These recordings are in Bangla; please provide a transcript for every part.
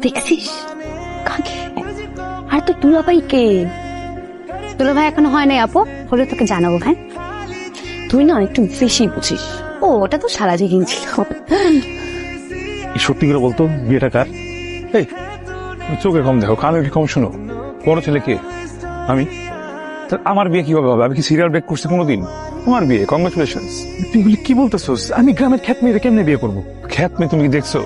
দেখছিস কাকে? আর তো দুলাভাই কে? দুলাভাই এখনো হয় নাই আপু, হলে তোকে জানাবো। হ্যাঁ তুই না একটু বেশি বুঝিস। ও ওটা তো সারা জীবন ছিল। সত্যি করে বলতো বিয়েটা কার? এই চোখে কম দেখো, কানে কি কম শোনো। বড় ছেলে কে? আমি। আমার বিয়ে কিভাবে হবে? আমি কি সিরিয়াল ব্রেক করছি কোনোদিন? তোমার বিয়ে, কংগ্রাচুলেশনস। তুই কি বলতেছোস? আমি গ্রামের খ্যাত মেয়েরে কেমনে বিয়ে করবো? খ্যাত মেয়ে তুমি কি দেখছো?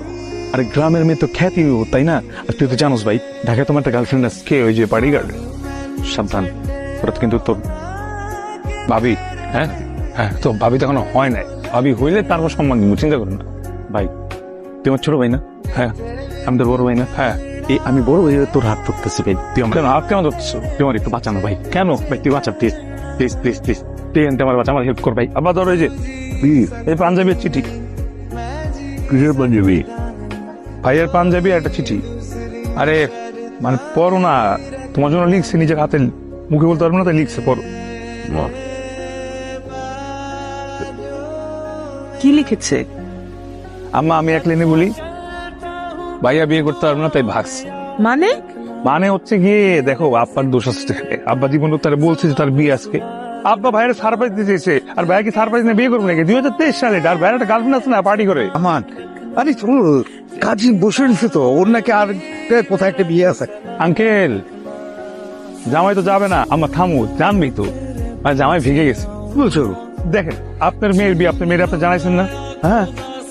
আরে গ্রামের মেয়ে তো খ্যাতি, তাই না? আর তুই তো জানোস ভাই, ঢাকায় তোমার একটা গার্লফ্রেন্ড আছে। কে? ওই যে পার্টি গার্ড। সাবধান, ওটা কিন্তু তোর ভাবি। হ্যাঁ হ্যাঁ, তো ভাবি তো এখনো হয় নাই। ভাবি হইলে তারপর সম্মান দিব, চিন্তা করো না। ভাই তুই আমার ছোট ভাই না? হ্যাঁ। আমি তোর বড় ভাই না? হ্যাঁ। এই আমি বড় ভাই, তোর হাত ধরতেছি ভাই। তুই আমার হাত কেন ধরতেছো? তুই আমার একটু বাঁচানো ভাই। কেন ভাই? তুই বাঁচা প্লিজ প্লিজ প্লিজ প্লিজ। তুই আমার বাঁচা, আমার হেল্প কর ভাই। আবার ধরো এই যে এই পাঞ্জাবির চিঠি। কিসের পাঞ্জাবি? ভাইয়ের পাঞ্জাবি একটা চিঠি। আরে মানে পড়ো না, তোমার জন্য লিখছে, নিজের হাতে মুখে বলতে পারবো না, তাই লিখছে, পড়ো। কি লিখেছে? আম্মা আমি এক লাইনে বলি, ভাইয়া বিয়ে করতে পারবো না তাই ভাগস। মানে? মানে হচ্ছে গিয়ে দেখো, আব্বার দোষ আছে। আব্বা জীবন তারা বলছে যে তার বিয়ে আজকে। আব্বা ভাইয়ের সারপ্রাইজ দিতে চেয়েছে, আর ভাইয়া কি সারপ্রাইজ নিয়ে বিয়ে করবে নাকি? 2023 সালে আর ভাইয়ের একটা গার্লফ্রেন্ড আছে না, পার্টি করে। আমার আরে শোনো, কাজী বসে রয়েছে তো, ওর নাকি আর কোথায় একটা বিয়ে আছে। আঙ্কেল জামাই তো যাবে না। আমার থামু, জানবি তো মানে জামাই ভেঙে গেছে। বলছো? দেখেন আপনার মেয়ের বিয়ে, আপনার মেয়ের আপনি জানাইছেন না? হ্যাঁ,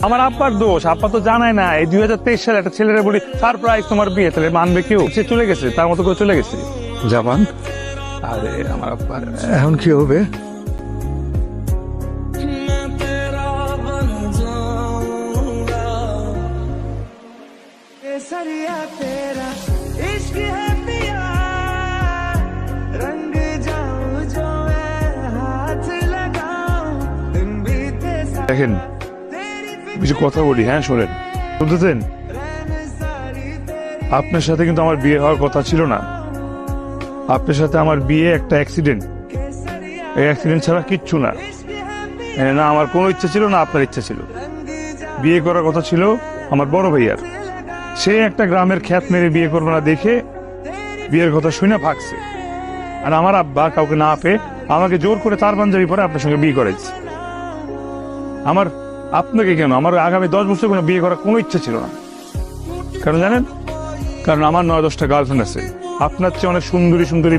আমার আব্বার দোষ, আব্বা তো জানায় না। এই 2023 সালে একটা ছেলেরা বলি সারপ্রাইজ তোমার বিয়ে, তাহলে মানবে কেউ? সে চলে গেছে, তার মতো করে চলে গেছে। জামান, আরে আমার আব্বার এখন কি হবে? দেখেন কিছু কথা বলি, হ্যাঁ শোনেন, শুনতেছেন? আপনার সাথে কিন্তু আমার বিয়ে হওয়ার কথা ছিল না। আপনার সাথে আমার বিয়ে একটা অ্যাক্সিডেন্ট। এই অ্যাক্সিডেন্ট ছাড়া কিচ্ছু না। না আমার কোনো ইচ্ছা ছিল, না আপনার ইচ্ছা ছিল। বিয়ে করার কথা ছিল আমার বড় ভাইয়ার। সে একটা গ্রামের খ্যাত মেরে বিয়ে করবে না দেখে বিয়ের কথা শুনে ভাগছে। আর আমার আব্বা কাউকে না পেয়ে আমাকে জোর করে তার পাঞ্জাবি পরে আপনার সঙ্গে বিয়ে করেছে। আমার আপনাকে কেন, আমার আগামী 10 বছর কোনো বিয়ে করার কোনো ইচ্ছা ছিল না। কারণ জানেন, কারণ আমার 9-10টা গার্লফ্রেন্ড আছে। আপনার চেয়ে অনেক সুন্দরী সুন্দরী